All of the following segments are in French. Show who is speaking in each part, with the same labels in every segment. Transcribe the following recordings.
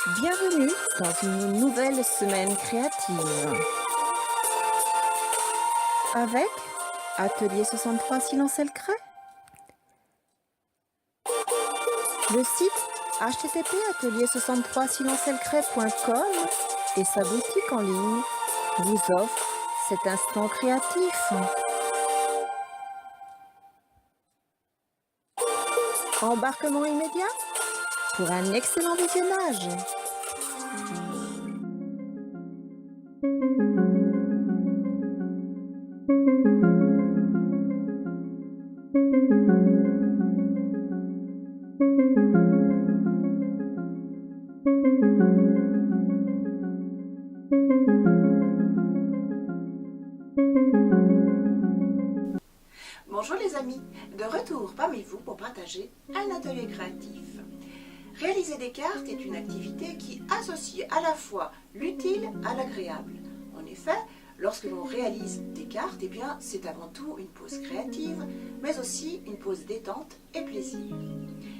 Speaker 1: Bienvenue dans une nouvelle semaine créative. Avec Atelier 63 Silence le Crée. Le site http atelier63silencelcret.com et sa boutique en ligne vous offrent cet instant créatif. Embarquement immédiat pour un excellent visionnage.
Speaker 2: Bonjour les amis, de retour parmi vous pour partager un atelier créatif. Réaliser des cartes est une activité qui associe à la fois l'utile à l'agréable. En effet, lorsque l'on réalise des cartes, c'est avant tout une pause créative, mais aussi une pause détente et plaisir.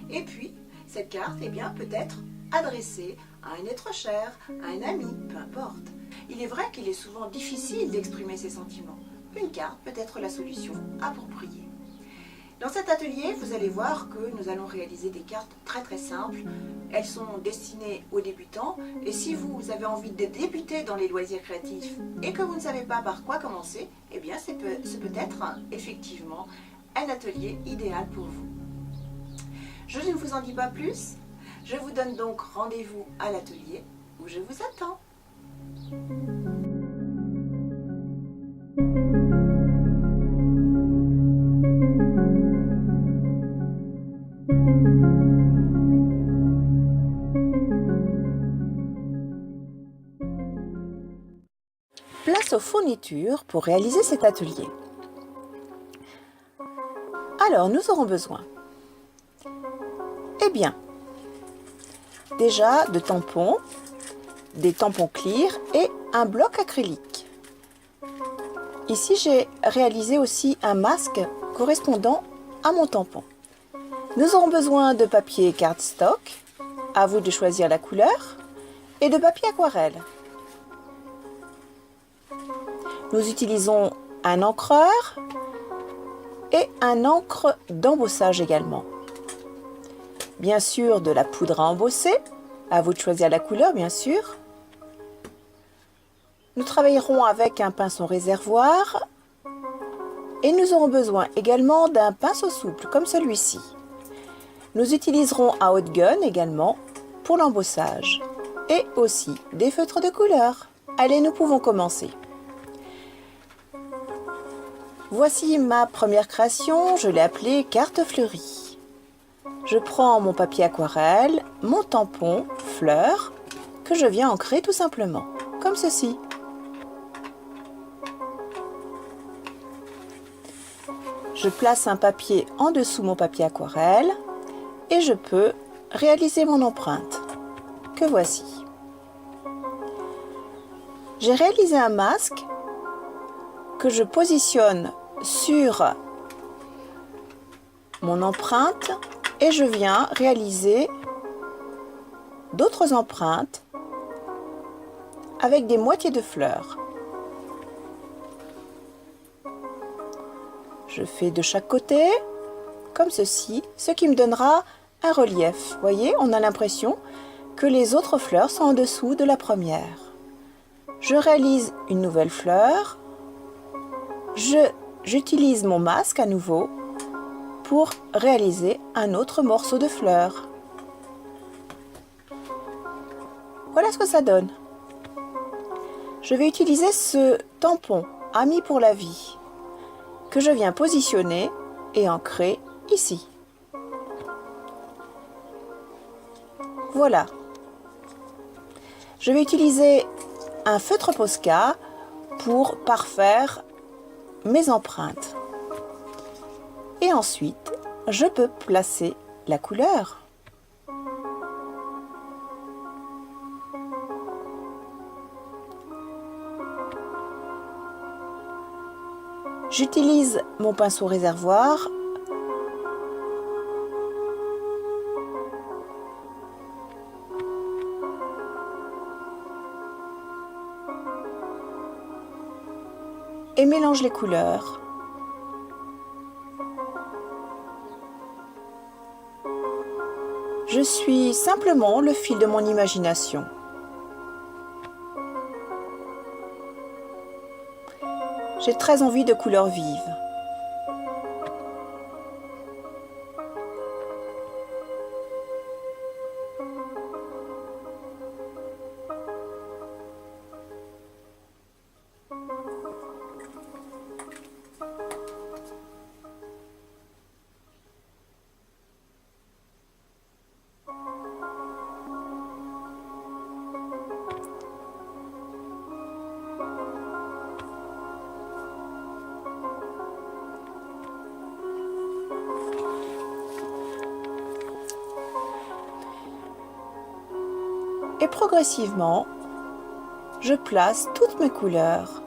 Speaker 2: Et puis, cette carte peut être adressée à un être cher, à un ami, peu importe. Il est vrai qu'il est souvent difficile d'exprimer ses sentiments. Une carte peut être la solution appropriée. Dans cet atelier, vous allez voir que nous allons réaliser des cartes très simples. Elles sont destinées aux débutants et si vous avez envie de débuter dans les loisirs créatifs et que vous ne savez pas par quoi commencer, ce peut être effectivement un atelier idéal pour vous. Je ne vous en dis pas plus, je vous donne donc rendez-vous à l'atelier où je vous attends.
Speaker 1: Place aux fournitures pour réaliser cet atelier. Alors, nous aurons besoin, déjà de tampons, des tampons clear et un bloc acrylique. Ici, j'ai réalisé aussi un masque correspondant à mon tampon. Nous aurons besoin de papier cardstock, à vous de choisir la couleur, et de papier aquarelle. Nous utilisons un encreur et un encre d'embossage également. Bien sûr, de la poudre à embosser, à vous de choisir la couleur bien sûr. Nous travaillerons avec un pinceau réservoir et nous aurons besoin également d'un pinceau souple comme celui-ci. Nous utiliserons un hot gun également pour l'embossage et aussi des feutres de couleur. Allez, nous pouvons commencer. Voici ma première création, je l'ai appelée carte fleurie. Je prends mon papier aquarelle, mon tampon, fleur, que je viens ancrer tout simplement, comme ceci. Je place un papier en dessous mon papier aquarelle et je peux réaliser mon empreinte, que voici. J'ai réalisé un masque que je positionne sur mon empreinte et je viens réaliser d'autres empreintes avec des moitiés de fleurs. Je fais de chaque côté comme ceci, ce qui me donnera un relief. Vous voyez, on a l'impression que les autres fleurs sont en dessous de la première. Je réalise une nouvelle fleur. J'utilise mon masque à nouveau pour réaliser un autre morceau de fleur. Voilà ce que ça donne. Je vais utiliser ce tampon Ami pour la vie que je viens positionner et ancrer ici. Voilà. Je vais utiliser un feutre Posca pour parfaire mes empreintes. Et ensuite, je peux placer la couleur. J'utilise mon pinceau réservoir et mélange les couleurs. Je suis simplement le fil de mon imagination. J'ai très envie de couleurs vives. Et progressivement, je place toutes mes couleurs.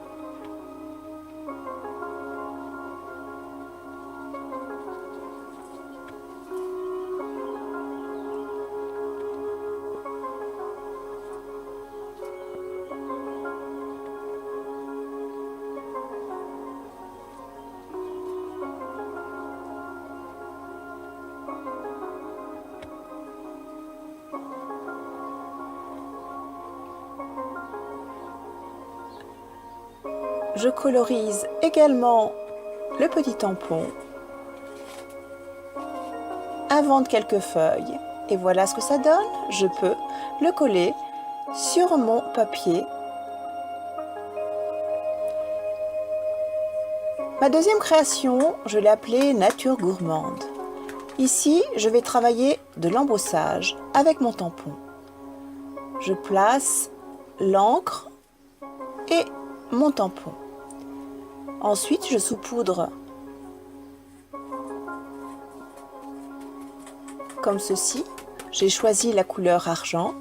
Speaker 1: Je colorise également le petit tampon, invente quelques feuilles et voilà ce que ça donne. Je peux le coller sur mon papier. Ma deuxième création, je l'ai appelée Nature gourmande. Ici, je vais travailler de l'embossage avec mon tampon. Je place l'encre et mon tampon. Ensuite, je saupoudre comme ceci. J'ai choisi la couleur argent.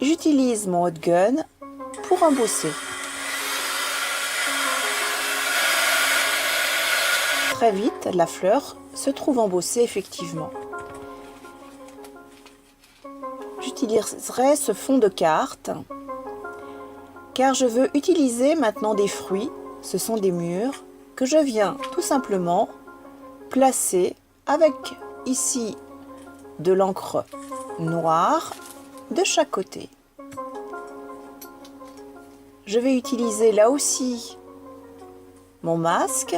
Speaker 1: J'utilise mon hot gun pour embosser. Très vite, la fleur se trouve embossée effectivement. J'utiliserai ce fond de carte car je veux utiliser maintenant des fruits. Ce sont des mûres que je viens tout simplement placer avec ici de l'encre noire de chaque côté. Je vais utiliser là aussi mon masque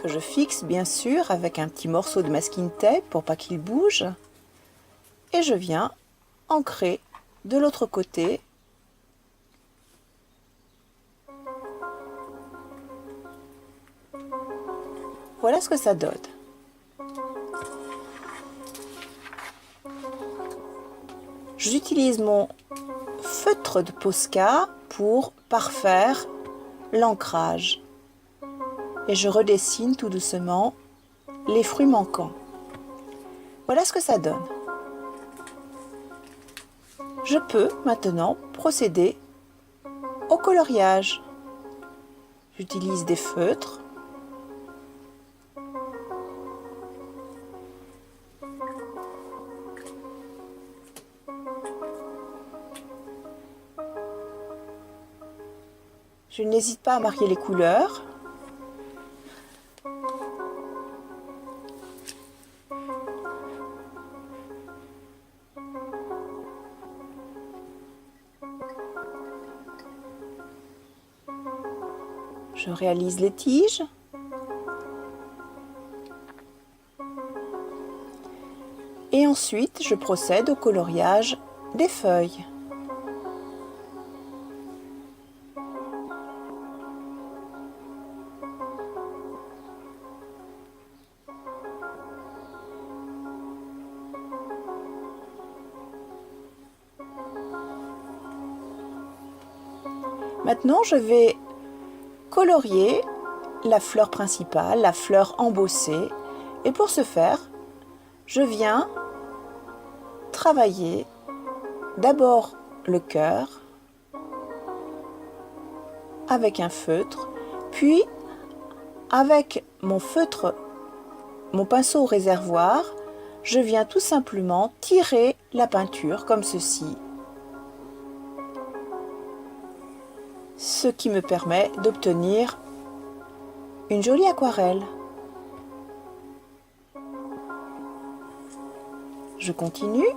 Speaker 1: que je fixe bien sûr avec un petit morceau de masking tape pour pas qu'il bouge. Et je viens ancrer de l'autre côté. Voilà ce que ça donne. J'utilise mon feutre de Posca pour parfaire l'ancrage. Et je redessine tout doucement les fruits manquants. Voilà ce que ça donne. Je peux maintenant procéder au coloriage. J'utilise des feutres. Je n'hésite pas à marquer les couleurs. Je réalise les tiges. Et ensuite, je procède au coloriage des feuilles. Maintenant, je vais colorier la fleur principale, la fleur embossée. Et pour ce faire, je viens travailler d'abord le cœur avec un feutre, puis avec mon feutre, mon pinceau au réservoir, je viens tout simplement tirer la peinture comme ceci. ce qui me permet d'obtenir une jolie aquarelle. Je continue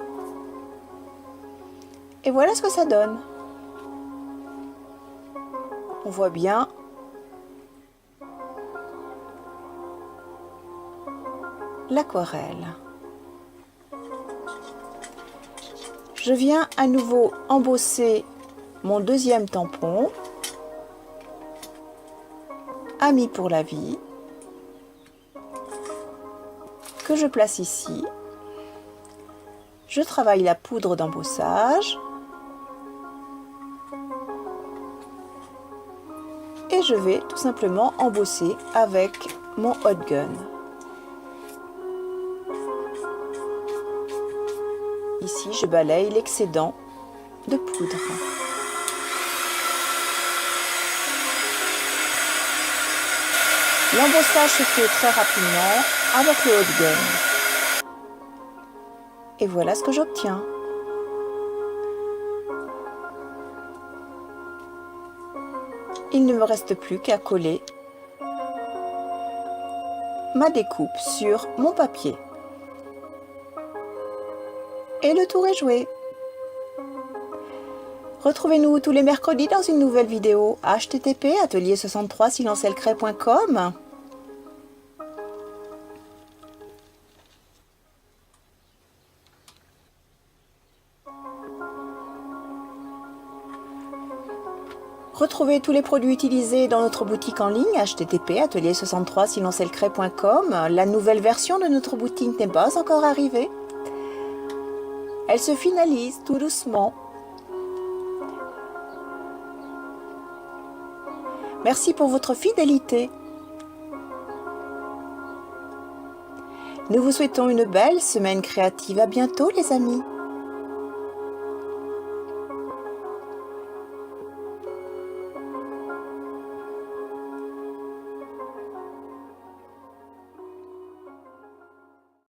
Speaker 1: et voilà ce que ça donne. On voit bien l'aquarelle. Je viens à nouveau embosser mon deuxième tampon, Ami pour la vie, que je place ici. Je travaille la poudre d'embossage et je vais tout simplement embosser avec mon hot gun. Ici, je balaye l'excédent de poudre. L'embossage se fait très rapidement avec le hot gun. Et voilà ce que j'obtiens. Il ne me reste plus qu'à coller ma découpe sur mon papier. Et le tour est joué. Retrouvez-nous tous les mercredis dans une nouvelle vidéo. http://atelier63silencelcret.com. Retrouvez tous les produits utilisés dans notre boutique en ligne http://atelier63silencelcret.com. La nouvelle version de notre boutique n'est pas encore arrivée. Elle se finalise tout doucement. Merci pour votre fidélité. Nous vous souhaitons une belle semaine créative. À bientôt les amis.